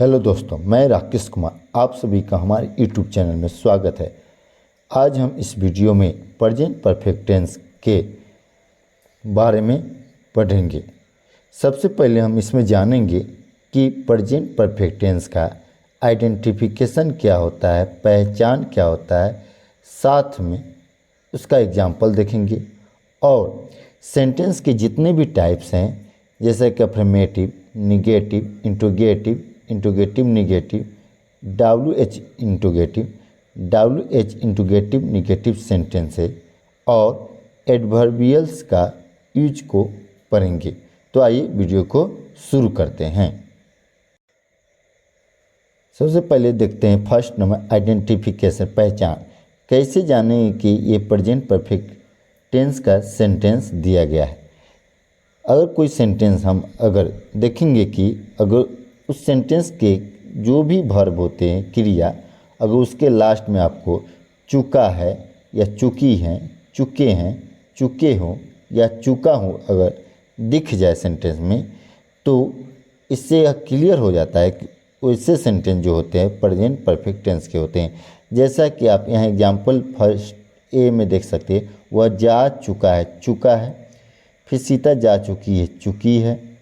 Hello दोस्तों, मैं राकेश कुमार आप सभी का हमारे यूट्यूब चैनल में स्वागत है। आज हम इस वीडियो में प्रेजेंट परफेक्ट टेंस के बारे में पढ़ेंगे। सबसे पहले हम इसमें जानेंगे कि प्रेजेंट परफेक्ट टेंस का आइडेंटिफिकेशन क्या होता है, पहचान क्या होता है, साथ में उसका एग्जाम्पल देखेंगे और सेंटेंस के जितने भी टाइप्स हैं जैसे कि affirmative, negative, interrogative negative, WH interrogative, WH interrogative negative sentences और एडवर्बियल्स का यूज को पढ़ेंगे। तो आइए वीडियो को शुरू करते हैं। सबसे पहले देखते हैं फर्स्ट नंबर आइडेंटिफिकेशन, पहचान। कैसे जानें कि ये प्रेजेंट परफेक्ट टेंस का सेंटेंस दिया गया है। अगर कोई सेंटेंस हम अगर देखेंगे कि अगर उस सेंटेंस के जो भी वर्ब होते हैं, क्रिया, अगर उसके लास्ट में आपको चुका है या चुकी हैं, चुके हैं, चुके हो या चुका हो अगर दिख जाए सेंटेंस में, तो इससे यह क्लियर हो जाता है कि वैसे सेंटेंस जो होते हैं प्रेजेंट परफेक्ट टेंस के होते हैं। जैसा कि आप यहाँ एग्जाम्पल फर्स्ट ए में देख सकते हैं, वह जा चुका है, चुका है। फिर सीता जा चुकी है, चुकी है।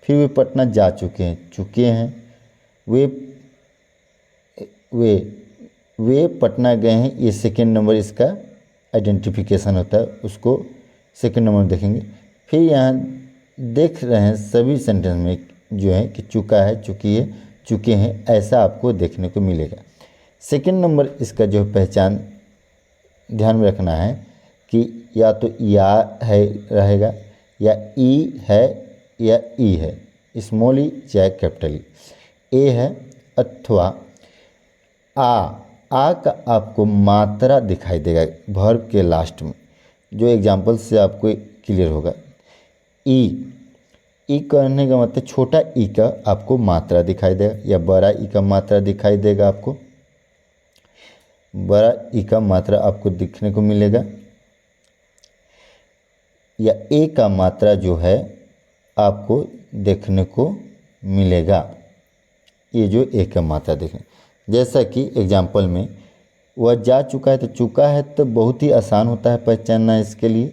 फिर वे पटना जा चुके हैं, चुके हैं। वे पटना गए हैं, ये सेकेंड नंबर इसका आइडेंटिफिकेशन होता है, उसको सेकेंड नंबर देखेंगे। फिर यहाँ देख रहे हैं सभी सेंटेंस में जो है कि चुका है, चुकी है, चुके हैं, ऐसा आपको देखने को मिलेगा। सेकेंड नंबर इसका जो पहचान ध्यान में रखना है कि या तो या है रहेगा, या ई है या ई है, स्मॉल ई चाहे कैपिटल ई, ए है अथवा आ का आपको मात्रा दिखाई देगा वर्ब के लास्ट में, जो एग्जाम्पल से आपको क्लियर होगा। ई करने का मतलब छोटा ई का आपको मात्रा दिखाई देगा, या बड़ा ई का मात्रा दिखाई देगा, आपको बड़ा ई का मात्रा आपको दिखने को मिलेगा, या ए का मात्रा जो है आपको देखने को मिलेगा। ये जो ए का मात्रा देखें, जैसा कि एग्जाम्पल में वह जा चुका है, तो चुका है तो बहुत ही आसान होता है पहचानना इसके लिए।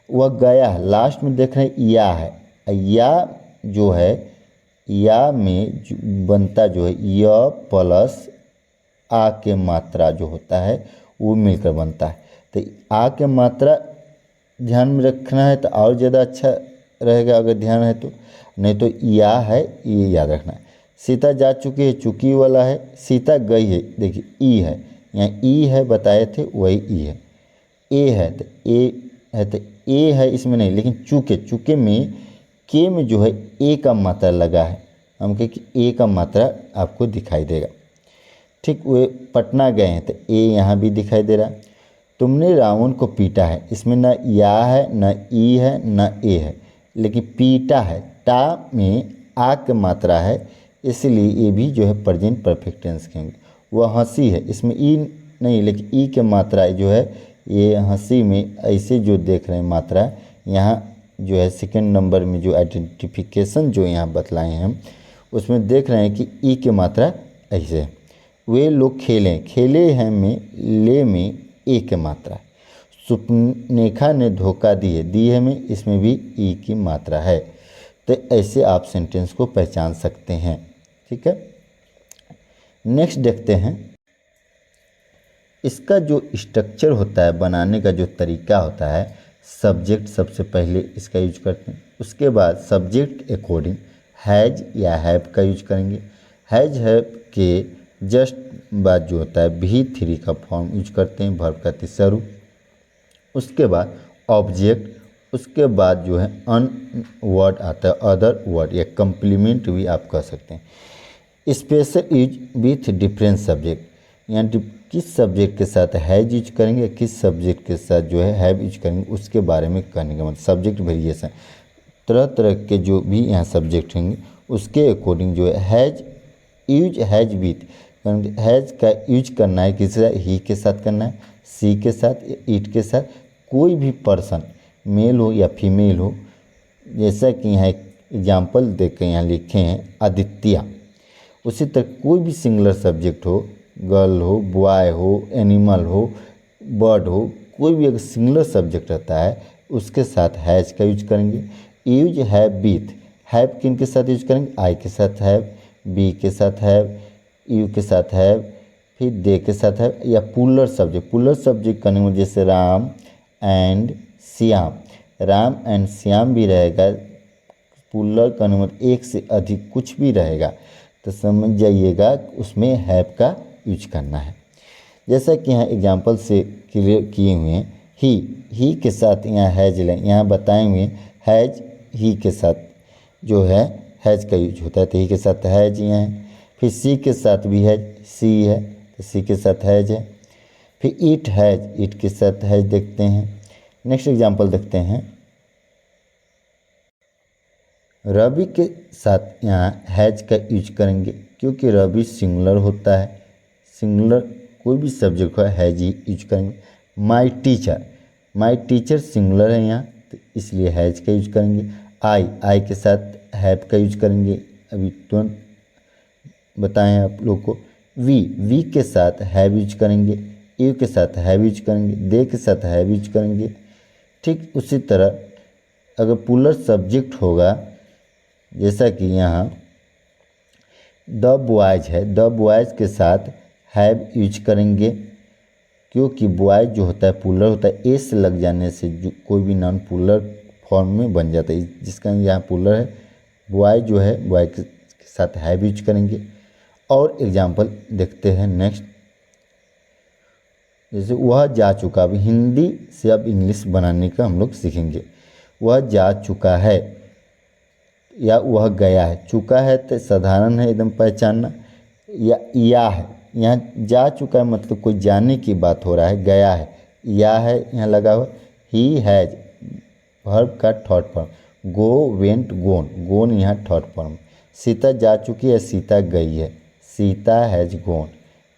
वह गया है, लास्ट में देख रहे हैं या है, या जो है या में बनता जो है य प्लस आ के मात्रा जो होता है वो मिलकर बनता है। तो आ के मात्रा ध्यान में रखना है तो और ज़्यादा अच्छा रहेगा अगर ध्यान है तो, नहीं तो या है ये याद रखना है। सीता जा चुकी है, चुकी वाला है, सीता गई है, देखिए ई है, यहाँ ई है बताए थे वही ई है। ए है तो ए है इसमें नहीं, लेकिन चुके में के में जो है ए का मात्रा लगा है, हम कहें कि ए का मात्रा आपको दिखाई देगा। ठीक, वे पटना गए हैं तो ए यहाँ भी दिखाई दे रहा है। तुमने रावण को पीटा है, इसमें ना या है, ना ई है, ना ए है, लेकिन पीटा है, टा में आ की मात्रा है, इसलिए ये भी जो है प्रेजेंट परफेक्ट टेंस के होंगे। वह हंसी है, इसमें ई नहीं लेकिन ई की मात्रा जो है ये हंसी में ऐसे जो देख रहे हैं मात्रा, यहाँ जो है सेकेंड नंबर में जो आइडेंटिफिकेशन जो यहाँ बतलाए हैं हम उसमें देख रहे हैं कि ई की मात्रा ऐसे है। वे लोग खेले हैं में ले में ए की मात्रा है। सुपनेखा ने धोखा दी है में इसमें भी ई की मात्रा है। तो ऐसे आप सेंटेंस को पहचान सकते हैं। ठीक है, नेक्स्ट देखते हैं इसका जो स्ट्रक्चर होता है, बनाने का जो तरीका होता है। सब्जेक्ट सबसे पहले इसका यूज करते हैं, उसके बाद सब्जेक्ट अकॉर्डिंग हैज या हैव का यूज करेंगे। हैज हैव के जस्ट बाद जो होता है V3 का फॉर्म यूज करते हैं, वर्ब का तीसरा रूप। उसके बाद ऑब्जेक्ट, उसके बाद जो है अन वर्ड आता है, अदर वर्ड या कम्प्लीमेंट भी आप कह सकते हैं। Special use with different subject, यानी किस सब्जेक्ट के साथ हैज यूज करेंगे, किस सब्जेक्ट के साथ जो है हैव यूज करेंगे, उसके बारे में कहने का मतलब सब्जेक्ट वेरिएशन। तरह तरह के जो भी यहाँ सब्जेक्ट होंगे उसके अकॉर्डिंग जो है हैज विथ, हैज का यूज करना है किसी ही के साथ करना है, सी के साथ, इट के साथ, कोई भी पर्सन मेल हो या फीमेल हो। जैसा कि यहाँ एक एग्जाम्पल देकर यहाँ लिखे हैं आदित्य, उसी तरह कोई भी सिंगुलर सब्जेक्ट हो, गर्ल हो, बॉय हो, एनिमल हो, बर्ड हो, कोई भी अगर सिंगुलर सब्जेक्ट रहता है उसके साथ हैज का यूज करेंगे। यूज हैव विथ, हैव किन के साथ यूज करेंगे, आई के साथ हैव, बी के साथ हैव, यू के साथ हैव, फिर दे के साथ हैव, या पुलर सब्जेक्ट करने में जैसे राम एंड श्याम, राम एंड श्याम भी रहेगा। पुलर करने में एक से अधिक कुछ भी रहेगा तो समझ जाइएगा उसमें हैव का यूज करना है। जैसा कि यहाँ एग्जाम्पल से क्लियर किए हुए हैं, ही के साथ यहाँ हैज लें, यहाँ बताए हुए हैज ही के साथ जो है हैज का यूज होता है, तो ही के साथ हैज यहाँ है। फिर सी के साथ भी हैज, सी है तो सी के साथ हैज है। फिर ईट हैज, ईट के साथ हैज देखते हैं। नेक्स्ट एग्जाम्पल देखते हैं, रवि के साथ यहाँ हैज का यूज करेंगे क्योंकि रवि सिंगुलर होता है, सिंगुलर कोई भी सब्जेक्ट हो हैज ही यूज करेंगे। माई टीचर सिंगुलर है यहाँ तो इसलिए हैज का यूज करेंगे। आई के साथ हैव का यूज करेंगे, अभी तुरंत बताएं आप लोग को। वी के साथ हैव यूज करेंगे, यू के साथ हैव यूज करेंगे, दे के साथ हैव यूज करेंगे। ठीक उसी तरह अगर पुलर सब्जेक्ट होगा जैसा कि यहाँ द बॉयज है, द बॉयज के साथ हैव यूज करेंगे क्योंकि बॉयज जो होता है पुलर होता है, एस लग जाने से जो कोई भी नॉन पुलर फॉर्म में बन जाता है, जिसका यहाँ पुलर है। बॉय जो है बॉय के साथ हैव यूज करेंगे। और एग्जाम्पल देखते हैं नेक्स्ट, जैसे वह जा चुका, अब हिंदी से अब इंग्लिश बनाने का हम लोग सीखेंगे। वह जा चुका है या वह गया है, चुका है तो साधारण है एकदम पहचानना, या है, यहाँ जा चुका है मतलब कोई जाने की बात हो रहा है, गया है, या है यहाँ लगा हुआ। ही हैज वर्ब का थर्ड फॉर्म, गो वेंट गोन, गोन यहाँ थर्ड फॉर्म। सीता जा चुकी है, सीता गई है, सीता हैज गोन।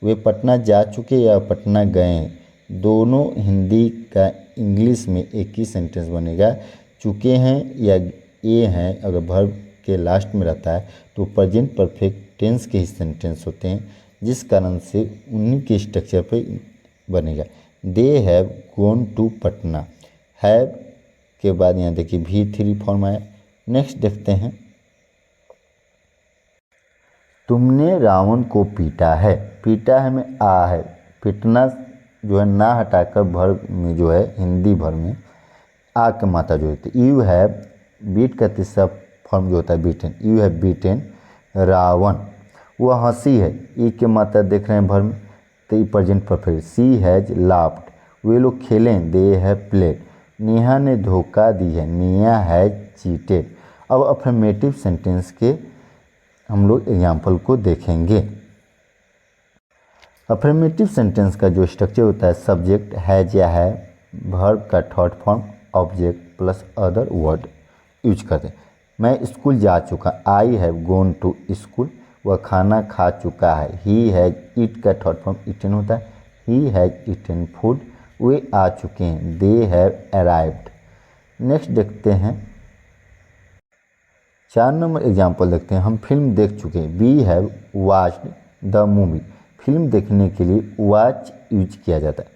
वे पटना जा चुके या पटना गए हैं, दोनों हिंदी का इंग्लिश में एक ही सेंटेंस बनेगा। चुके हैं या ये हैं अगर वर्ब के लास्ट में रहता है तो प्रेजेंट परफेक्ट टेंस के ही सेंटेंस होते हैं, जिस कारण से उन्हीं के स्ट्रक्चर पे बनेगा। They have gone to Patna, have के बाद यहाँ देखिए V3 फॉर्म आया। नेक्स्ट देखते हैं, तुमने रावण को पीटा है, पीटा है में आ है, पीटना जो है ना हटाकर वर्ब में जो है हिंदी भर में आ के मात्रा जो होती है। यू हैव, बीट का तीसरा फॉर्म जो होता है beaten, you have beaten Ravan. वह हंसी है, ई के मात्रा देख रहे हैं भर में तो ई present perfect. She has laughed, वे लोग खेलें, दे हैव प्लेड। नेहा ने धोखा दी है, निया हैज चीटेड। अब अफर्मेटिव सेंटेंस के हम लोग एग्जाम्पल को देखेंगे। अफर्मेटिव सेंटेंस का जो स्ट्रक्चर होता है, सब्जेक्ट हैज या है, वर्ब का third form, object plus other word use करते हैं। मैं स्कूल जा चुका, I have gone to school. वह खाना खा चुका है, ही हैज ईट का थर्ड फॉर्म ईटन होता है, ही हैज ईटन फूड। वे आ चुके हैं, दे हैव अराइव्ड। नेक्स्ट देखते हैं 4 नंबर एग्जाम्पल देखते हैं। हम फिल्म देख चुके हैं, we have watched the movie. Film देखने के लिए वॉच यूज किया जाता है।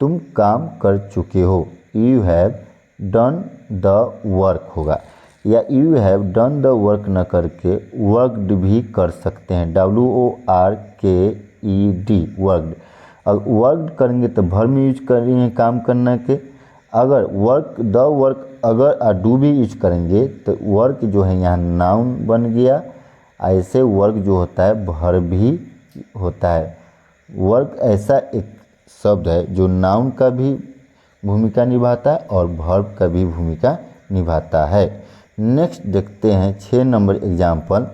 तुम काम कर चुके हो, you have done the work होगा, या you have done the work न करके वर्कड भी कर सकते हैं, WORKED वर्कड। अगर वर्कड करेंगे तो भर में यूज करेंगे काम करने के। अगर वर्क द वर्क अगर डू भी यूज करेंगे तो वर्क जो है यहाँ नाउन बन गया। ऐसे वर्क जो होता है भर भी होता है। वर्क ऐसा एक शब्द है जो नाउन का भी भूमिका निभाता है और वर्ब का भी भूमिका निभाता है। नेक्स्ट देखते हैं 6 नंबर एग्जाम्पल।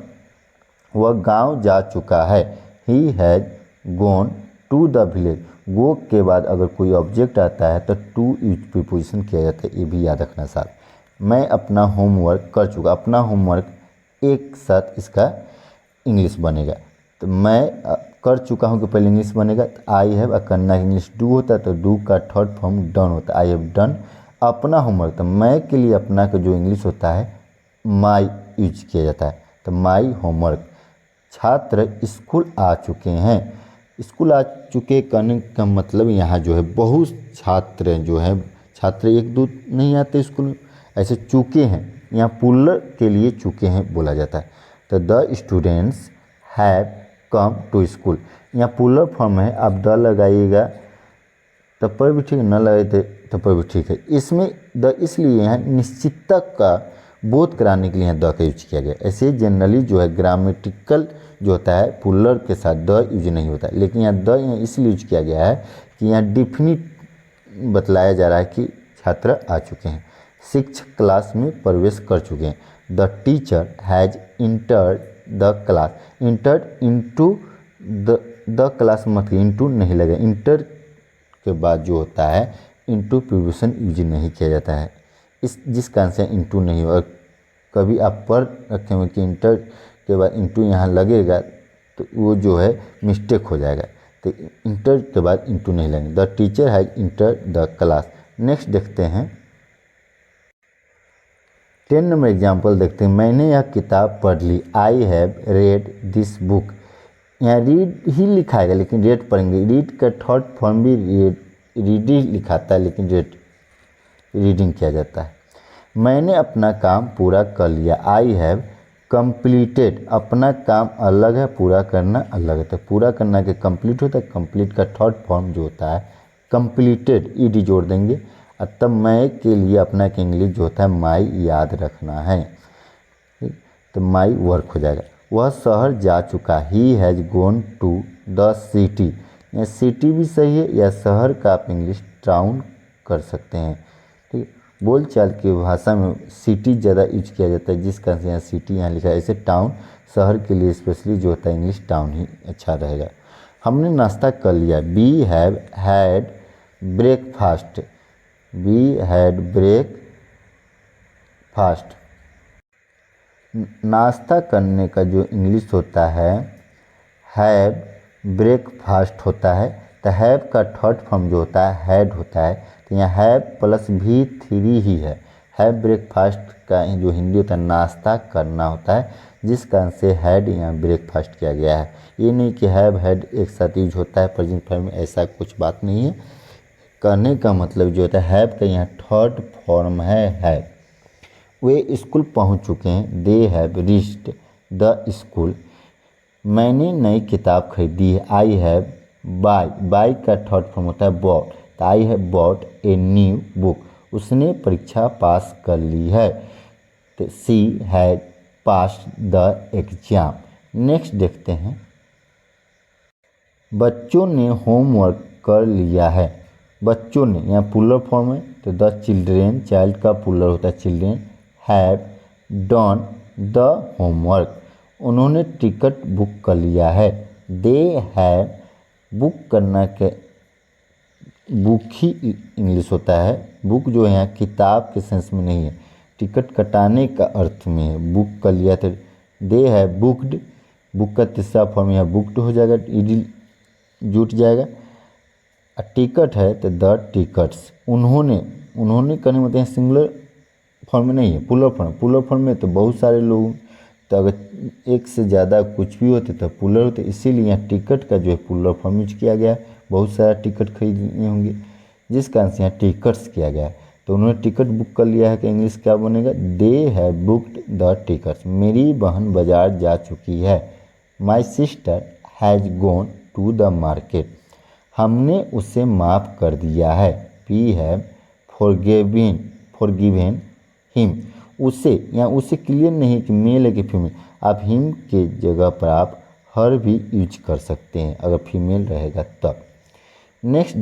वह गांव जा चुका है, he has gone to the village. Go के बाद अगर कोई ऑब्जेक्ट आता है तो टू यूज प्रीपोजिशन किया जाता है, ये भी याद रखना साथ। मैं अपना होमवर्क कर चुका, अपना होमवर्क एक साथ इसका इंग्लिश बनेगा। तो मैं कर चुका हूँ कि पहले इंग्लिश बनेगा, तो आई हैव, करना इंग्लिश डू होता है तो डू का थर्ड फॉर्म डन होता है, आई हैव डन। अपना होमवर्क, तो मैं के लिए अपना का जो इंग्लिश होता है माई यूज किया जाता है, तो माई होमवर्क। छात्र स्कूल आ चुके हैं। स्कूल आ चुके कहने का मतलब यहाँ जो है बहुत छात्र जो है, छात्र एक दो नहीं आते स्कूल में, ऐसे चुके हैं, यहाँ पुलर के लिए चुके हैं बोला जाता है। तो the students have come to school, यहाँ पुलर फॉर्म है, आप द लगाइएगा तब पर भी ठीक है, न लगाए तब पर भी ठीक है। इसमें द इसलिए यहाँ निश्चितता का बोध कराने के लिए यहाँ द का यूज किया गया। ऐसे जनरली जो है ग्रामेटिकल जो होता है पुलर के साथ द यूज नहीं होता है, लेकिन यहाँ द यहाँ इसलिए यूज किया गया है कि यहाँ डिफिनिट बतलाया जा रहा है कि छात्र आ चुके हैं, शिक्षक क्लास में प्रवेश कर चुके हैं। The teacher has entered the class, entered into the class मत, इंटू नहीं लगे, इंटर के बाद जो होता है इंटू प्रीपोजिशन यूज नहीं किया जाता है, इस जिस कारण से इंटू नहीं होगा। कभी आप पढ़ रखे हुए कि इंटर के बाद इंटू यहाँ लगेगा तो वो जो है मिस्टेक हो जाएगा, तो इंटर के बाद इंटू नहीं लगेगा। The teacher has enter the class. Next देखते हैं 10 नंबर एग्जाम्पल देखते हैं। मैंने यह किताब पढ़ ली, I have read this book. यहाँ रीड ही लिखाएगा लेकिन रेड पढ़ेंगे, रीड का थर्ड फॉर्म भी रीड ही लिखाता है लेकिन रेड रीडिंग किया जाता है। मैंने अपना काम पूरा कर लिया, आई हैव कंप्लीटेड। अपना काम अलग है, पूरा करना अलग है, तो पूरा करना के कंप्लीट होता है, कंप्लीट का थर्ड फॉर्म जो होता है कंप्लीटेड, ईडी जोड़ देंगे। और तब मैं के लिए अपना के इंग्लिश जो होता है माई याद रखना है, तो माई वर्क हो जाएगा। वह शहर जा चुका, he has gone to the city. यहाँ सिटी भी सही है, या शहर का आप इंग्लिश टाउन कर सकते हैं, ठीक है। बोलचाल की भाषा में सिटी ज़्यादा यूज किया जाता है, जिस कारण से यहाँ सिटी यहाँ लिखा है। ऐसे टाउन शहर के लिए स्पेशली जो होता है इंग्लिश टाउन ही अच्छा रहेगा। हमने नाश्ता कर लिया, we have had breakfast, we had breakfast. नाश्ता करने का जो इंग्लिश होता है हैव ब्रेकफास्ट होता है, तो हैव का थर्ड फॉर्म जो होता है हैड होता है, तो यहाँ हैव प्लस भी 3 ही है। हैव ब्रेकफास्ट का जो हिंदी होता है नाश्ता करना होता है, जिस कारण से हैड यहाँ ब्रेकफास्ट किया गया है। ये नहीं कि हैव हैड एक साथ यूज होता है प्रेजेंट फॉर्म में, ऐसा कुछ बात नहीं है। कहने का मतलब जो होता है हैव का यहाँ थर्ड फॉर्म है हैव। वे स्कूल पहुँच चुके हैं, they have reached the school. मैंने नई किताब खरीदी है, आई हैव बाई का थर्ड फॉर्म होता है बॉट, तो I have bought a new book. उसने परीक्षा पास कर ली है, तो she had passed the exam. Next देखते हैं, बच्चों ने होमवर्क कर लिया है। बच्चों ने यहाँ पुलर फॉर्म है, तो द चिल्ड्रेन, चाइल्ड का पुलर होता है children, have done the homework. उन्होंने टिकट बुक कर लिया है, दे हैव बुक करना के बुक ही इंग्लिश होता है, बुक जो है यहाँ किताब के सेंस में नहीं है, टिकट कटाने का अर्थ में है। बुक कर लिया तो दे हैव बुक्ड, बुक का तीसरा फॉर्म यहाँ बुक्ड हो जाएगा, ईडी जुट जाएगा। टिकट है तो द टिकट्स। उन्होंने करने मतलब यहाँ सिंगुलर फॉर्म में नहीं है, पुलर फॉर्म। पुलर फॉर्म में तो बहुत सारे लोग, तो अगर एक से ज़्यादा कुछ भी होते तो पुलर होते, इसीलिए यहाँ टिकट का जो है पुलर फॉर्म यूज किया गया है। बहुत सारा टिकट खरीदने होंगे, जिस कारण से यहाँ टिकट्स किया गया है। तो उन्होंने टिकट बुक कर लिया है कि इंग्लिश क्या बनेगा, they have booked the tickets. मेरी बहन बाजार जा चुकी है, my sister has gone to the market. हमने उसे माफ़ कर दिया है, वी हैव फॉरगिवन हिम। उसे, यहाँ उसे क्लियर नहीं है कि मेल है कि फीमेल, आप हिम के जगह पर आप हर भी यूज कर सकते हैं अगर फीमेल रहेगा तब। नेक्स्ट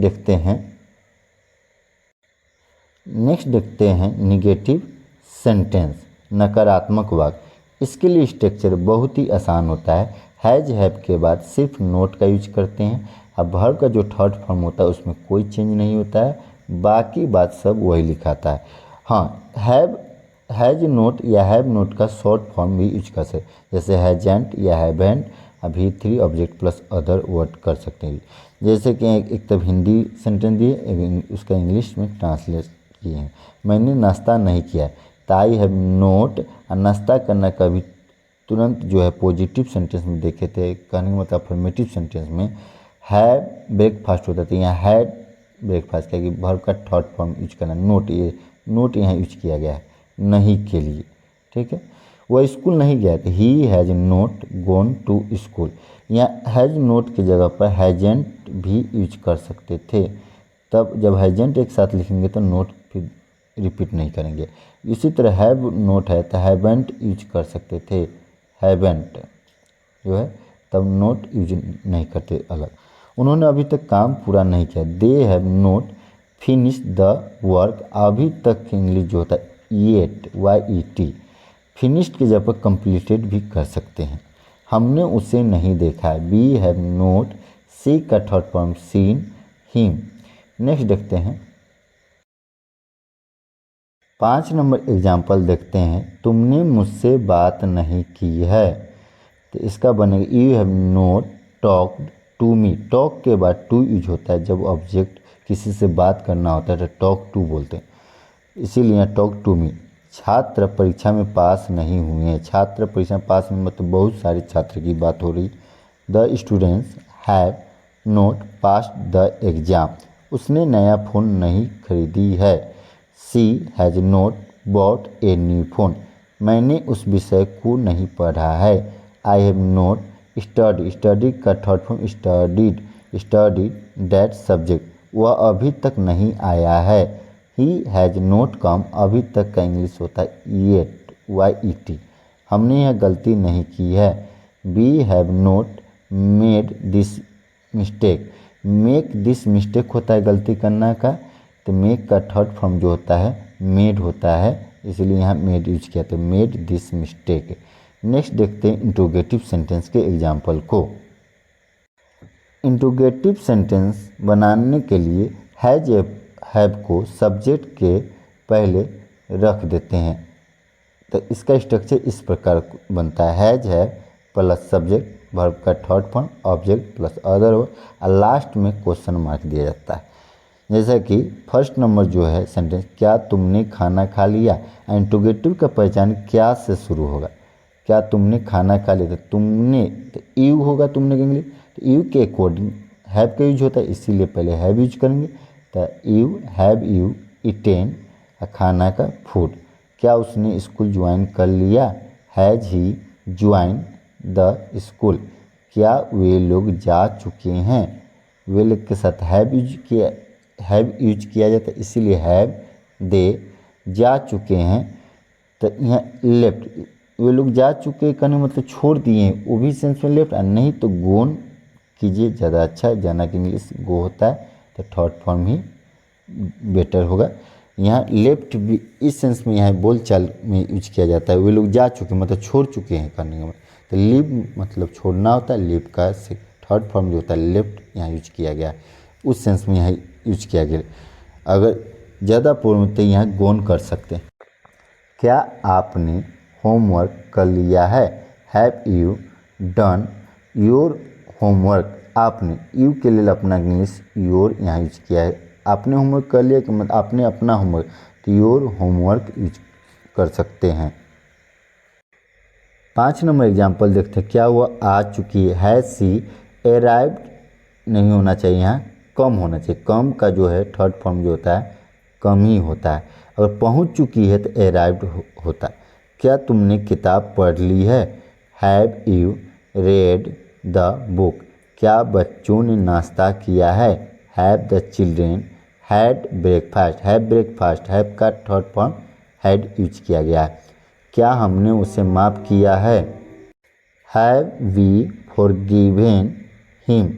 देखते हैं निगेटिव सेंटेंस, नकारात्मक वाक्य। इसके लिए स्ट्रक्चर बहुत ही आसान होता है। हैज हैव के बाद सिर्फ नोट का यूज करते हैं। अब वर्ब का जो थर्ड फॉर्म होता है उसमें कोई चेंज नहीं होता है, बाकी बात सब वही लिखाता है। हाँ, हैज नोट या हैव नोट का शॉर्ट फॉर्म भी यूज कर सकते, जैसे हैजेंट या हैवेंट। अभी 3 ऑब्जेक्ट प्लस अदर वर्ड कर सकते हैं। जैसे कि एक तब हिंदी सेंटेंस दिए, उसका इंग्लिश में ट्रांसलेट किए हैं। मैंने नाश्ता नहीं किया, तो आई हैव नोट। और नाश्ता करना का भी तुरंत जो है पॉजिटिव सेंटेंस में देखे थे, कहने का मतलब अफर्मेटिव सेंटेंस में हैव ब्रेकफास्ट होता था, यहाँ हैड ब्रेकफास्ट किया कि वर्ब का थर्ड फॉर्म यूज करना। नोट, ये नोट यहाँ यूज किया गया है नहीं के लिए, ठीक है। वह स्कूल नहीं गया था, he has not gone to school. यहाँ हैज़ नोट की जगह पर हैजेंट भी यूज कर सकते थे, तब जब हैजेंट एक साथ लिखेंगे तो नोट फिर रिपीट नहीं करेंगे। इसी तरह हैव नोट है तो हैवेंट यूज कर सकते थे, हैवेंट जो है तब नोट यूज नहीं करते अलग। उन्होंने अभी तक काम पूरा नहीं किया, they have note finish the work. अभी तक की इंग्लिश जो होता है येट, YET, फिनिश्ड की जगह पर कंप्लीटेड भी कर सकते हैं। हमने उसे नहीं देखा है, वी हैव नोट सी का third form seen him. Next देखते हैं 5 नंबर एग्जाम्पल देखते हैं। तुमने मुझसे बात नहीं की है, तो इसका बनेगा you have not talked to me. Talk के बाद टू यूज होता है जब ऑब्जेक्ट किसी से बात करना होता है तो टॉक टू बोलते हैं, इसीलिए टॉक टू मी। छात्र परीक्षा में पास नहीं हुए हैं, छात्र परीक्षा में पास में मतलब बहुत सारे छात्र की बात हो रही। The students have not passed the exam. उसने नया फ़ोन नहीं खरीदी है, she has not bought a new phone. मैंने उस विषय को नहीं पढ़ा है, I have not study. Study का third form studied, studied that subject. वह अभी तक नहीं आया है, ही हैज़ नोट कम। अभी तक का इंग्लिश होता है येट, YET। हमने यह गलती नहीं की है, we have not made this mistake. Make this mistake होता है गलती करना का, तो मेक का थर्ड फॉर्म जो होता है मेड होता है, इसलिए यहाँ मेड यूज किया, तो मेड दिस मिस्टेक। नेक्स्ट देखते हैं इंट्रोगेटिव सेंटेंस के एग्जाम्पल को। इंट्रोगेटिव सेंटेंस बनाने के लिए हैज हैव को सब्जेक्ट के पहले रख देते हैं, तो इसका स्ट्रक्चर इस प्रकार बनता है, हैज है प्लस सब्जेक्ट, वर्ब का third form, object plus other, और लास्ट में क्वेश्चन मार्क दिया जाता है। जैसा कि फर्स्ट नंबर जो है सेंटेंस, क्या तुमने खाना खा लिया। इंट्रोगेटिव का पहचान क्या से शुरू होगा, क्या तुमने खाना खा लिया, तो तुमने तो यू होगा तुमने के इंग्लिश, तो यू के अकॉर्डिंग हैव का यूज होता है, इसीलिए पहले हैव यूज करेंगे, तो यू हैव यू ईटेन खाना का फूड। क्या उसने स्कूल ज्वाइन कर लिया, has he join the school. क्या वे लोग जा चुके हैं, वे लोग के साथ हैव यूज किया जाता है, इसीलिए हैव। दे जा चुके हैं, तो यहाँ लेफ्ट, वे लोग जा चुके कहने मतलब छोड़ दिए हैं, वो भी सेंस में लेफ्ट, और नहीं तो गोन कीजिए ज़्यादा अच्छा है, जाना कि इंग्लिश गो होता है, तो थर्ड फॉर्म ही बेटर होगा। यहाँ लेफ्ट भी इस सेंस में यहाँ बोलचाल में यूज किया जाता है, वे लोग जा चुके मतलब छोड़ चुके हैं करने का मतलब, तो लीव मतलब छोड़ना होता है, लीव का थर्ड फॉर्म जो होता है लेफ्ट यहाँ यूज किया गया, उस सेंस में यहाँ यूज किया गया। अगर ज़्यादा पूर्ण तो यहाँ गोन कर सकते हैं। क्या आपने होमवर्क कर लिया है, have you done your homework. आपने यू के लिए अपना इंग्लिश योर यहाँ यूज किया है, आपने होमवर्क कर लिया कि मतलब आपने अपना होमवर्क, तो योर होमवर्क यूज कर सकते हैं। 5 नंबर एग्जाम्पल देखते हैं। क्या वो आ चुकी है, हैज सी अराइव्ड नहीं होना चाहिए, यहाँ कम होना चाहिए, कम का जो है थर्ड फॉर्म जो होता है कम ही होता है, अगर पहुंच चुकी है तो अराइव्ड होता है। क्या तुमने किताब पढ़ ली है, have you read the book. क्या बच्चों ने नाश्ता किया है, have the children had breakfast. Have breakfast, have का थर्ड फॉर्म हैड यूज किया गया है। क्या हमने उसे माफ़ किया है, हैव वी फॉरगिवन हिम।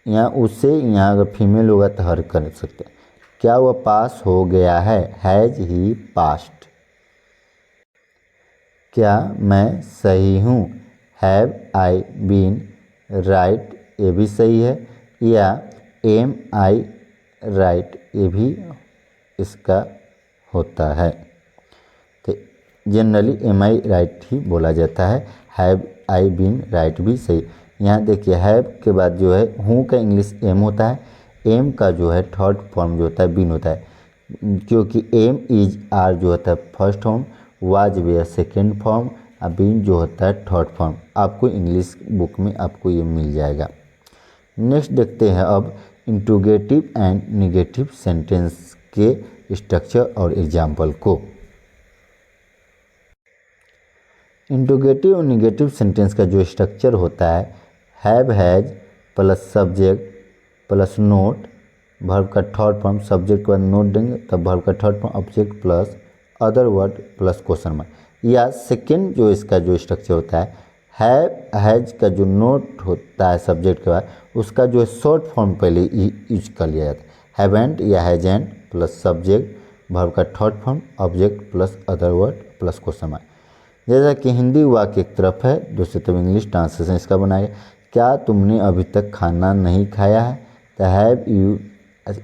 यहाँ उसे, यहाँ अगर फीमेल होगा तो हर कर सकते हैं। क्या वह पास हो गया है, हैज ही पास्ड। क्या मैं सही हूँ, हैव आई बीन राइट, ये भी सही है, या एम आई राइट, ये भी इसका होता है। तो जनरली एम आई राइट ही बोला जाता है, हैव आई बीन राइट भी सही। यहाँ देखिए हैव के बाद जो है हूँ का इंग्लिश एम होता है, एम का जो है थर्ड फॉर्म जो होता है बीन होता है, क्योंकि एम इज आर जो होता है first form, was were second form, और बीन जो होता है थर्ड फॉर्म। आपको इंग्लिश बुक में आपको ये मिल जाएगा। नेक्स्ट देखते हैं अब इंट्रोगेटिव एंड निगेटिव सेंटेंस के स्ट्रक्चर और एग्जाम्पल को। इंट्रोगेटिव और निगेटिव सेंटेंस का जो स्ट्रक्चर होता है have has plus subject plus not, verb का थर्ड फॉर्म, सब्जेक्ट के बाद नोट देंगे तब वर्ब का third form object plus other word plus question mark. या सेकेंड जो इसका जो स्ट्रक्चर होता है हैव हैज का जो नोट होता है सब्जेक्ट के बाद उसका जो शॉर्ट फॉर्म पहले यूज कर लिया जाता है हैवेंट या हैजेंट प्लस सब्जेक्ट वर्ब का third form object plus other word plus question mark. जैसा कि हिंदी वाक्य एक तरफ है, दूसरी तरफ इंग्लिश ट्रांसलेशन इसका बनाया। क्या तुमने अभी तक खाना नहीं खाया है, तो हैव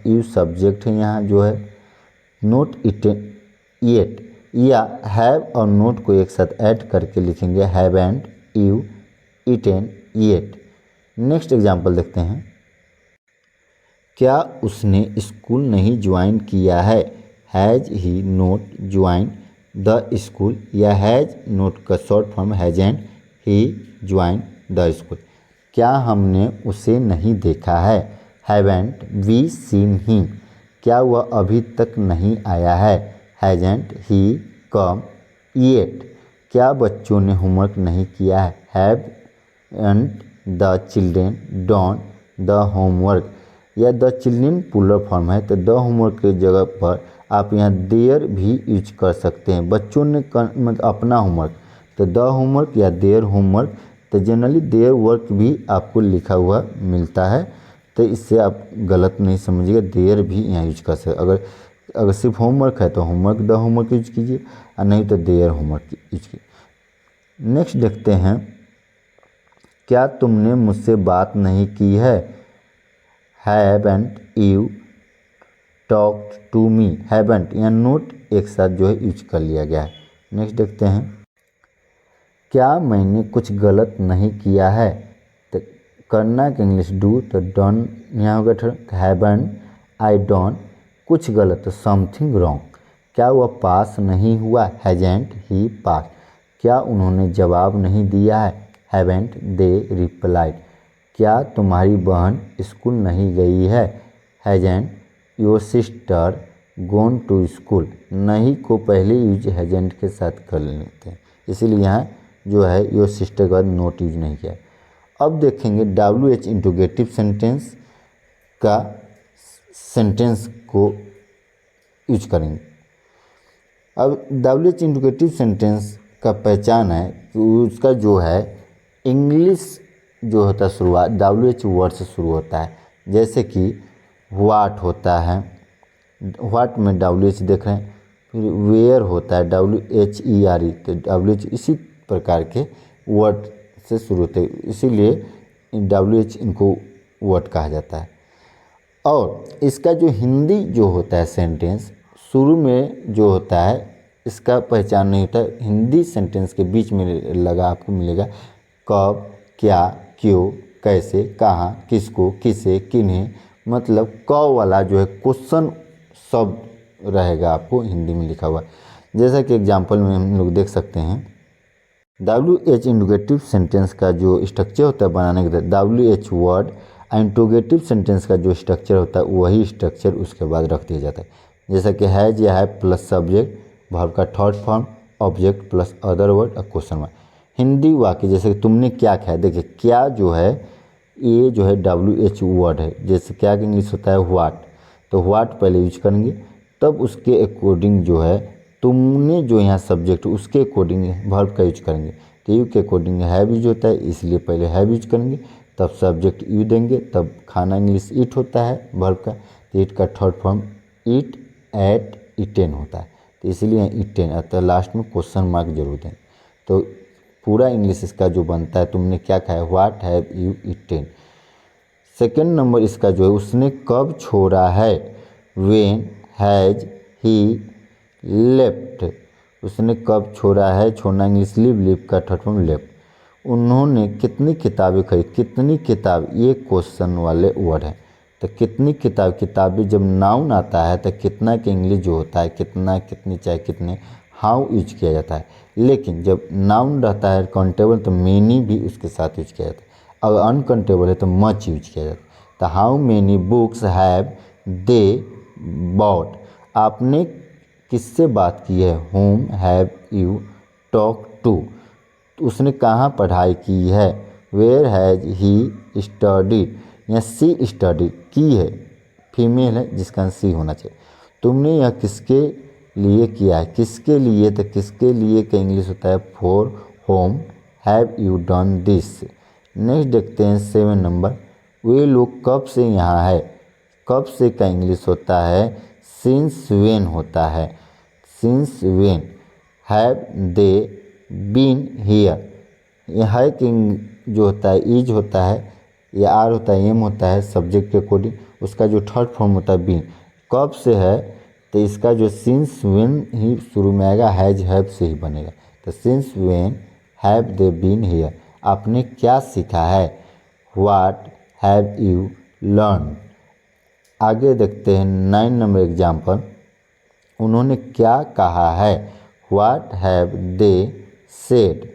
यू सब्जेक्ट है यहाँ जो है, नोट इटन येट, या हैव और नोट को एक साथ ऐड करके लिखेंगे haven't you eaten yet. Next example देखते हैं। क्या उसने स्कूल नहीं ज्वाइन किया है, has he note join the school, या हैज नोट का short form हैजेंट he join the school. क्या हमने उसे नहीं देखा है, हैवेंट वी सीन हिम। क्या वह अभी तक नहीं आया है, हैजेंट ही कम येट। क्या बच्चों ने होमवर्क नहीं किया है, haven't the children done the homework. या द चिल्ड्रेन प्लूरल फॉर्म है तो द होमवर्क की जगह पर आप यहाँ देयर भी यूज कर सकते हैं। बच्चों ने मतलब अपना होमवर्क, तो द होमवर्क या देयर होमवर्क, तो जनरली देयर वर्क भी आपको लिखा हुआ मिलता है, तो इससे आप गलत नहीं समझिएगा, देयर भी यहाँ यूज कर सकते। अगर सिर्फ होमवर्क है तो होमवर्क द होमवर्क यूज कीजिए और नहीं तो देयर होमवर्क यूज कीजिए। नेक्स्ट देखते हैं। क्या तुमने मुझसे बात नहीं की है, haven't you talk to me. Haven't या नोट एक साथ जो है यूज कर लिया गया है। नेक्स्ट देखते हैं। क्या मैंने कुछ गलत नहीं किया है, तो करना के इंग्लिश डू, तो डन यहाँ होगा थर्ड, हैवेंट आई डन कुछ गलत तो समथिंग रॉन्ग। क्या वह पास नहीं हुआ, हैजेंट ही पास। क्या उन्होंने जवाब नहीं दिया है, हैवेंट दे रिप्लाइड। क्या तुम्हारी बहन स्कूल नहीं गई है, hasn't your sister gone to school. नहीं को पहले यूज हैजेंट के साथ कर लेते हैं, इसीलिए यहाँ जो है योर सिस्टर के बाद नोट यूज नहीं किया। अब देखेंगे WH इंट्रोगेटिव सेंटेंस का सेंटेंस को यूज करेंगे। अब WH इंट्रोगेटिव सेंटेंस का पहचान है कि उसका जो है इंग्लिश जो होता है शुरुआत WH वर्ड से शुरू होता है। जैसे कि व्हाट होता है, व्हाट में WH देख रहे हैं, फिर वेयर होता है WHERE, तो WH इसी प्रकार के वर्ड से शुरू होते हैं, इसीलिए WH इनको वर्ड कहा जाता है। और इसका जो हिंदी जो होता है सेंटेंस शुरू में जो होता है इसका पहचान नहीं होता है। हिंदी सेंटेंस के बीच में लगा आपको मिलेगा कब, क्या, क्यों, कैसे, कहाँ, किसको, किसे, किन्हें, मतलब क वाला जो है क्वेश्चन शब्द रहेगा आपको हिंदी में लिखा हुआ। जैसा कि एग्जाम्पल में हम लोग देख सकते हैं। WH इंट्रोगेटिव सेंटेंस का जो स्ट्रक्चर होता है बनाने के लिए WH वर्ड, इंट्रोगेटिव सेंटेंस का जो स्ट्रक्चर होता है वही स्ट्रक्चर उसके बाद रख दिया जाता है। जैसा कि हैज या है प्लस सब्जेक्ट वर्ब का third form object plus other word और क्वेश्चन मार्क। हिंदी वाक्य जैसे कि तुमने क्या खाया, देखिए क्या जो है ये जो है WH वर्ड है। जैसे क्या का इंग्लिश होता है व्हाट, तो व्हाट पहले यूज करेंगे तब उसके अकॉर्डिंग जो है तुमने जो यहाँ सब्जेक्ट उसके अकॉर्डिंग वर्ब का यूज करेंगे। तो यू के अकॉर्डिंग हैव यूज होता है, इसलिए पहले हैव यूज करेंगे तब सब्जेक्ट यू देंगे, तब खाना इंग्लिश ईट होता है वर्ब का, तो ईट का थर्ड फॉर्म ईट, एट, ईटेन होता है, तो इसीलिए ईटेन अतः लास्ट में क्वेश्चन मार्क जरूर दें। तो पूरा इंग्लिश इसका जो बनता है तुमने क्या खाया, what have you eaten. Second number इसका जो है उसने कब छोड़ा है, व्हेन हैज ही लेफ्ट। उसने कब छोड़ा है, छोड़ना इंग्लिश लीव, लीव का थर्ड फॉर्म लेफ्ट। उन्होंने कितनी किताबें खरीदी, कितनी किताब ये क्वेश्चन वाले वर्ड है। तो कितनी किताब, किताबें जब नाउन आता है तो कितना के इंग्लिश जो होता है कितना, कितनी, चाहे कितने, हाउ यूज किया जाता है, लेकिन जब नाउन रहता है काउंटेबल तो मेनी भी उसके साथ यूज किया जाता है। अगर अनकाउंटेबल है तो मच यूज किया जाता है। तो how many books have they bought, आपने किससे बात की है, whom have you talk to, उसने कहाँ पढ़ाई की है, वेयर हैज ही स्टडीड या सी स्टडी की है, फीमेल है जिसका सी होना चाहिए। तुमने यह किसके लिए किया है, किसके लिए, तो किसके लिए का इंग्लिश होता है for home have you done this. Next देखते हैं 7 नंबर, वे लोग कब से यहाँ है, कब से का इंग्लिश होता है सिंस वेन होता है, since when. Have they been here, यह है कि जो होता है इज होता है या आर होता है एम होता है सब्जेक्ट के अकॉर्डिंग, उसका जो थर्ड फॉर्म होता है बीन, कब से है तो इसका जो सिंस वेन ही शुरू में आएगा, हैज हैव से ही बनेगा। तो since when have they been here, आपने क्या सीखा है, व्हाट हैव यू लर्न। आगे देखते हैं 9 नंबर एग्जाम्पल, उन्होंने क्या कहा है, व्हाट हैव दे सेड,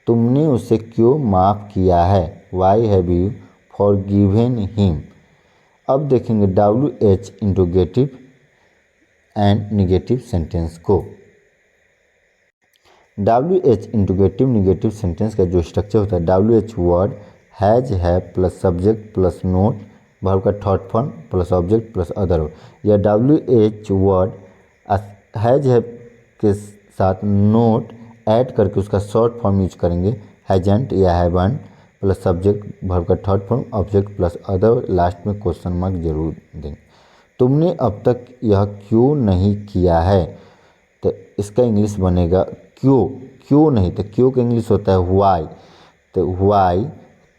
तुमने उसे क्यों माफ़ किया है, why have you forgiven him. अब देखेंगे WH interrogative and negative sentence को। WH इंट्रोगेटिव निगेटिव सेंटेंस का जो स्ट्रक्चर होता है, WH word has have plus subject plus not, verb का third form plus object plus other word, या WH word has have के साथ नोट ऐड करके उसका शॉर्ट फॉर्म यूज करेंगे, हैजेंट या हैवन प्लस सब्जेक्ट वर्ब का third form object plus other, last में क्वेश्चन मार्क जरूर देंगे। तुमने अब तक यह क्यों नहीं किया है, तो इसका इंग्लिश बनेगा क्यों, क्यों नहीं, तो क्यों का इंग्लिश होता है व्हाई, तो व्हाई।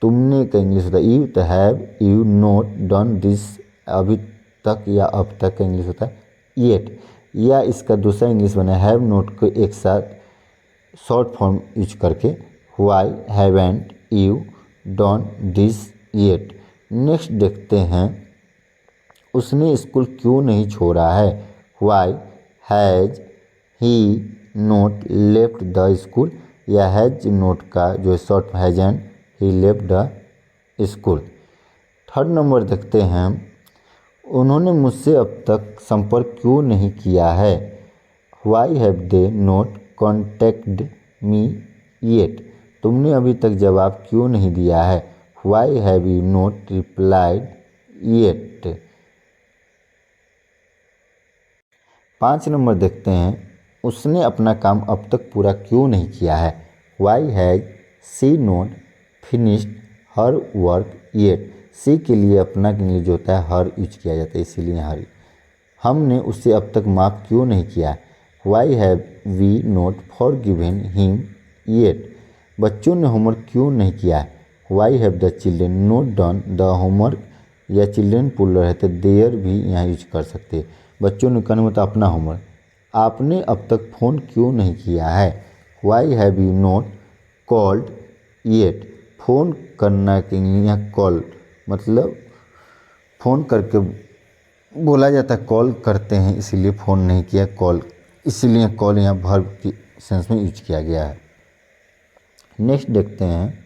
तुमने का इंग्लिश होता है यू, तो have you note done this, अभी तक या अब तक का इंग्लिश होता है येट, या इसका दूसरा इंग्लिश बना हैव नोट को एक साथ शॉर्ट फॉर्म यूज करके, why haven't you done this yet. Next देखते हैं, उसने स्कूल क्यों नहीं छोड़ा है, why has he note left the school, या हैज नोट का जो short हैजन he left the school. Third number देखते हैं, उन्होंने मुझसे अब तक संपर्क क्यों नहीं किया है, why have they note contacted me yet, तुमने अभी तक जवाब क्यों नहीं दिया है, why have you note replied yet. 5 number देखते हैं, उसने अपना काम अब तक पूरा क्यों नहीं किया है, why has she not finished her work yet, she के लिए अपना के लिए जो होता है हर यूज किया जाता है, इसीलिए हर। हमने उसे अब तक माफ़ क्यों नहीं किया है, why have we not forgiven him yet, बच्चों ने होमवर्क क्यों नहीं किया है, why have the children not done the homework, या चिल्ड्रेन पुलर है तो देयर भी यहाँ यूज कर सकते हैं, बच्चों ने करने मतलब अपना होमवर्क। आपने अब तक फ़ोन क्यों नहीं किया है, why have you note called yet, phone करना के यहाँ कॉल मतलब फ़ोन करके बोला जाता है, कॉल करते हैं इसीलिए फ़ोन नहीं किया, कॉल इसीलिए कॉल यहाँ वर्ब की सेंस में यूज किया गया है। नेक्स्ट देखते हैं,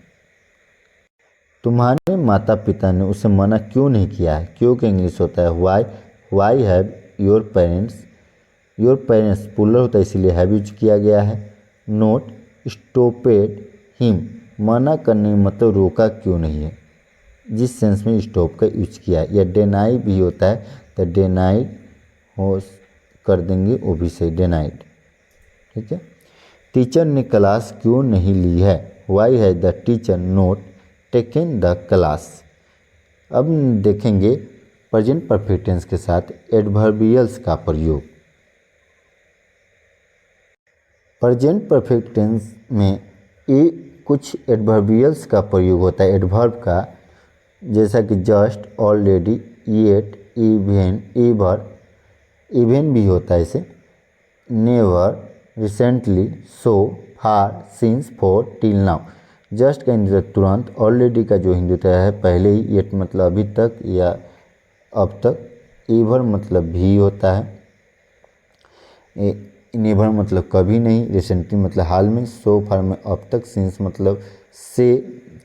तुम्हारे माता पिता ने उसे मना क्यों नहीं किया है, क्यों का इंग्लिश होता है why, why have your parents plural होता है इसीलिए हैव यूज किया गया है। नोट स्टॉपेड हिम, मना करने में मतलब रोका क्यों नहीं है, जिस सेंस में स्टॉप का यूज किया है, या डेनाई भी होता है तो डेनाइड हो कर देंगे वो भी सही, डेनाइड, ठीक है। टीचर ने क्लास क्यों नहीं ली है, why has the teacher not taken the class. अब देखेंगे प्रेजेंट परफेक्ट टेंस के साथ एडवर्बियल्स का प्रयोग। प्रेजेंट परफेक्ट टेंस में कुछ एडवर्बियल्स का प्रयोग होता है एडवर्ब का, जैसा कि just, already, yet, even, ever, even भी होता है इसे, never, recently, so, far, since, for, till now. Just का हिंदी तुरंत, ऑलरेडी का जो हिंदी होता है पहले ही, येट मतलब अभी तक या अब तक, एवर मतलब भी होता है, नेवर मतलब कभी नहीं, रिसेंटली मतलब हाल में, सो फार में अब तक, सिंस मतलब से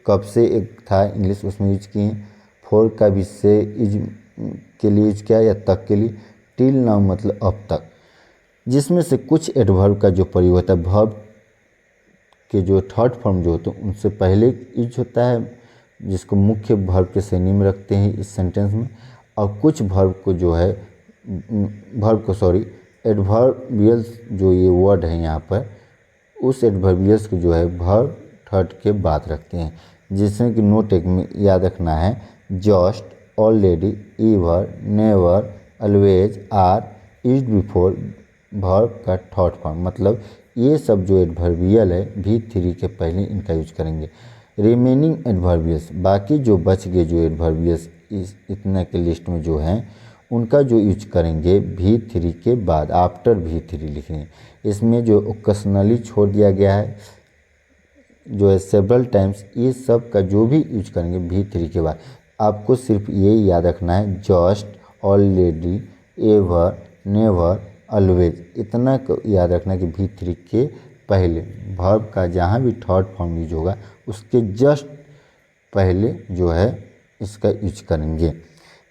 कब से एक था इंग्लिश उसमें यूज किए हैं, फॉर का भी से इज के लिए यूज किया या तक के लिए, टिल नाउ मतलब अब तक, जिसमें से कुछ एडवर्ब का जो प्रयोग होता है वर्ब के जो थर्ड फॉर्म जो होते हैं उनसे पहले यूज होता है, जिसको मुख्य वर्ब के श्रेणी में रखते हैं इस सेंटेंस में, और कुछ वर्ब को जो है एडवर्बियल्स जो ये वर्ड है यहाँ पर, उस एडवर्बियल्स को जो है वर्ब थर्ड के बाद रखते हैं, जिसमें कि नोट एक में याद रखना है just, already, ever, never, always, are, is before verb का थर्ड फॉर्म, मतलब ये सब जो एडवर्बियल है V3 के पहले इनका यूज करेंगे। रिमेनिंग एडवर्बियल्स, बाकी जो बच गए जो एडवर्बियल्स इस इतने के लिस्ट में जो हैं उनका जो यूज करेंगे V3 के बाद, आफ्टर V3 लिखेंगे। इसमें जो ओकेशनली छोड़ दिया गया है जो है सेवरल टाइम्स, ये सब का जो भी यूज करेंगे V3 के बाद, आपको सिर्फ ये याद रखना है just, already, ever, never, always, इतना को याद रखना कि V3 के पहले वर्ब का जहाँ भी थर्ड फॉर्म यूज होगा उसके जस्ट पहले जो है इसका यूज करेंगे।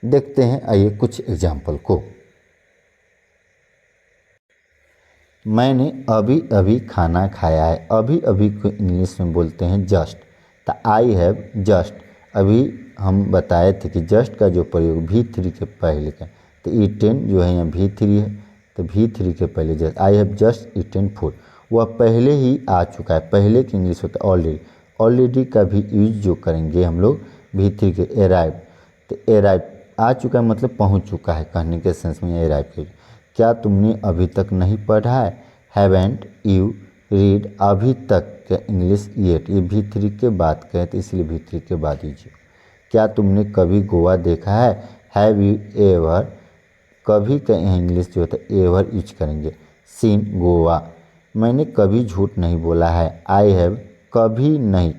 देखते हैं आइए कुछ एग्जाम्पल को। मैंने अभी अभी खाना खाया है, अभी अभी को इंग्लिश में बोलते हैं जस्ट, तो आई हैव जस्ट, अभी हम बताए थे कि जस्ट का जो प्रयोग V3 के पहले का, तो ईटेन जो है यहाँ V3 है, तो V3 के पहले just, I have just eaten food, वह पहले ही आ चुका है, पहले की इंग्लिश होता है ऑलरेडी, ऑलरेडी का भी यूज जो करेंगे हम लोग V3 के, अराइव, तो अराइव आ चुका है मतलब पहुँच चुका है कहने के सेंस में अराइव के। क्या तुमने अभी तक नहीं पढ़ा है, हैवेंट यू रीड, अभी तक का इंग्लिश येट, ये V3 के बाद कहें तो इसलिए V3 के बाद लीजिए। क्या तुमने कभी गोवा देखा है, हैव यू एवर, कभी का यहाँ इंग्लिश जो होता है एवर यूज करेंगे, सीन गोवा। मैंने कभी झूठ नहीं बोला है, आई हैव, कभी नहीं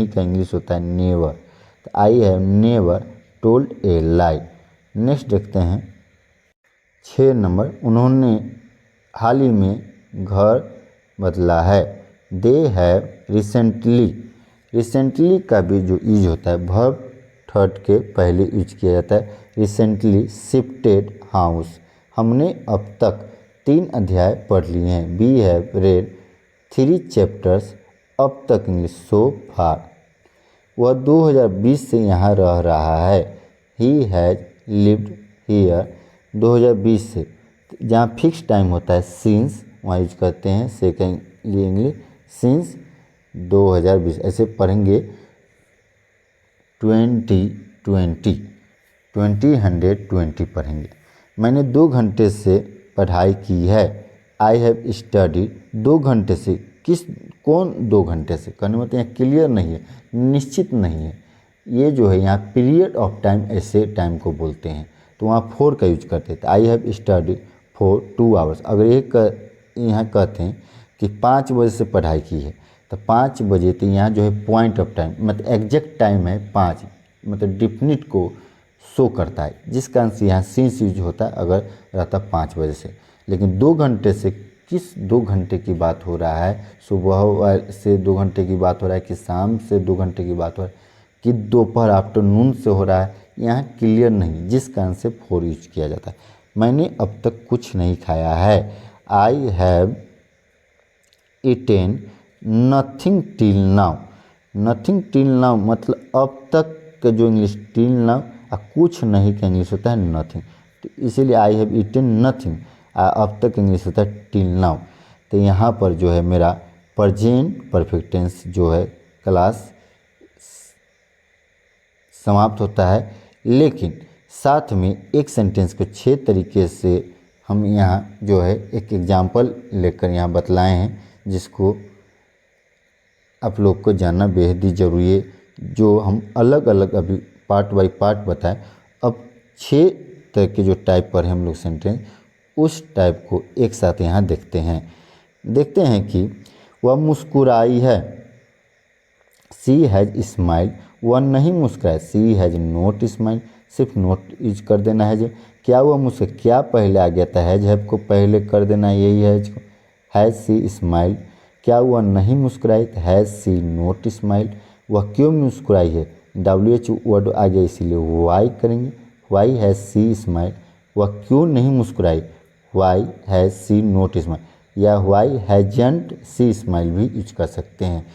का इंग्लिश होता है नेवर, तो I have never told A lie. Next देखते हैं 6 नंबर, उन्होंने हाल ही में घर बदला है, दे हैव रिसेंटली, रिसेंटली का भी जो यूज होता है वर्ब थर्ड के पहले यूज किया जाता है, रिसेंटली शिफ्टेड हाउस, हमने अब तक 3 अध्याय पढ़ लिए हैं, वी हैव रेड 3 चैप्टर्स अब तक इंग्लिश सो फार, वह 2020 से यहाँ रह रहा है, ही हैज़ लिव्ड हियर 2020 से, जहाँ फिक्स टाइम होता है सिंस वहाँ यूज करते हैं, सेकेंड लिए इंग्लिश सिंस 2020, ऐसे पढ़ेंगे 2020 पढ़ेंगे। मैंने 2 घंटे से पढ़ाई की है, आई हैव स्टडी 2 घंटे से, कौन 2 घंटे से कहने मतलब यहाँ क्लियर नहीं है, निश्चित नहीं है, ये जो है यहाँ पीरियड ऑफ टाइम ऐसे टाइम को बोलते हैं, तो वहाँ 4 का यूज करते थे, I have study for 2 hours. अगर यहाँ कहते हैं कि 5 बजे से पढ़ाई की है, तो 5 बजे, तो यहाँ जो है पॉइंट ऑफ टाइम मतलब एग्जैक्ट टाइम है 5, मतलब डिफिनिट को शो करता है, जिस कारण से यहाँ सिंस यूज होता है अगर रहता 5 बजे से। लेकिन 2 घंटे से किस 2 घंटे की बात हो रहा है, सुबह से 2 घंटे की बात हो रहा है कि शाम से 2 घंटे की बात हो रहा है कि दोपहर आफ्टरनून से हो रहा है, यहाँ क्लियर नहीं, जिस कारण से 4 यूज किया जाता है। मैंने अब तक कुछ नहीं खाया है, I have eaten nothing till now, nothing till now मतलब अब तक का जो इंग्लिश टिल नाउ, कुछ नहीं का इंग्लिश होता है नथिंग, तो इसीलिए आई हैव ईटेन नथिंग, अब तक इंग्लिश होता है टिल नाउ। तो यहाँ पर जो है मेरा प्रेजेंट परफेक्ट टेंस जो है क्लास समाप्त होता है, लेकिन साथ में एक सेंटेंस को 6 तरीके से हम यहाँ जो है एक एग्जाम्पल लेकर यहाँ बतलाए हैं, जिसको आप लोग को जानना बेहद ही ज़रूरी है, जो हम अलग अलग अभी पार्ट बाय पार्ट बताएं। अब 6 तरह के जो टाइप पर हैं हम लोग सेंटेंस, उस टाइप को एक साथ यहाँ देखते हैं कि वह मुस्कुराई है, सी हैज़ स्माइल, वह नहीं मुस्कुराए, सी हैज़ नोट स्माइल, सिर्फ नोट यूज कर देना है। जो क्या हुआ मुझसे, क्या पहले आ गया था, हैज़ को पहले कर देना, यही हैज़ सी स्माइल। क्या हुआ, नहीं मुस्कुराई, हैज़ सी नोट स्माइल। वह क्यों मुस्कुराई है, WH वर्ड आ गया इसीलिए वाई करेंगे, वाई हैज़ सी स्माइल। वह क्यों नहीं मुस्कुराई, why has she not smile, या वाई हैजंट सी स्माइल भी यूज कर सकते हैं।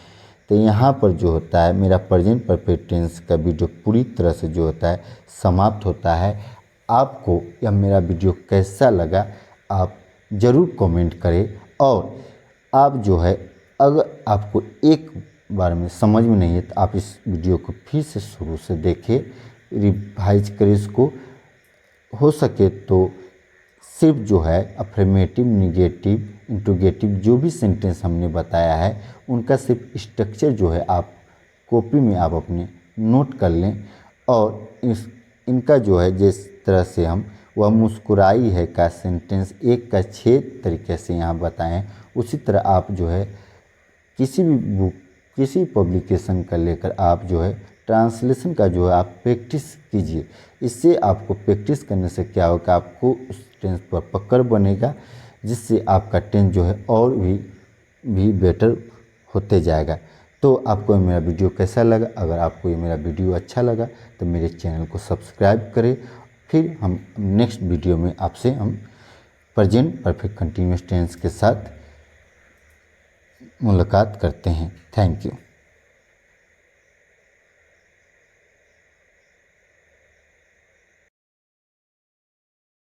तो यहाँ पर जो होता है मेरा प्रेजेंट परफेक्ट टेंस का वीडियो पूरी तरह से जो होता है समाप्त होता है। आपको यह मेरा वीडियो कैसा लगा आप ज़रूर कमेंट करें, और आप जो है अगर आपको एक बार में समझ में नहीं है तो आप इस वीडियो को फिर से शुरू से देखें, रिवाइज करें इसको। हो सके तो सिर्फ जो है अफर्मेटिव, निगेटिव, इंट्रोगेटिव जो भी सेंटेंस हमने बताया है उनका सिर्फ स्ट्रक्चर जो है आप कॉपी में आप अपने नोट कर लें, और इनका जो है जिस तरह से हम वह मुस्कुराई है का सेंटेंस एक का 6 तरीके से यहाँ बताएं, उसी तरह आप जो है किसी भी बुक, किसी पब्लिकेशन का लेकर आप जो है ट्रांसलेशन का जो है आप प्रैक्टिस कीजिए। इससे आपको प्रैक्टिस करने से क्या होगा, आपको उस टेंस पर पकड़ बनेगा, जिससे आपका टेंस जो है और भी बेटर होते जाएगा। तो आपको मेरा वीडियो कैसा लगा, अगर आपको ये मेरा वीडियो अच्छा लगा तो मेरे चैनल को सब्सक्राइब करें। फिर हम नेक्स्ट वीडियो में आपसे हम प्रेजेंट परफेक्ट कंटिन्यूअस टेंस के साथ मुलाकात करते हैं। Thank you.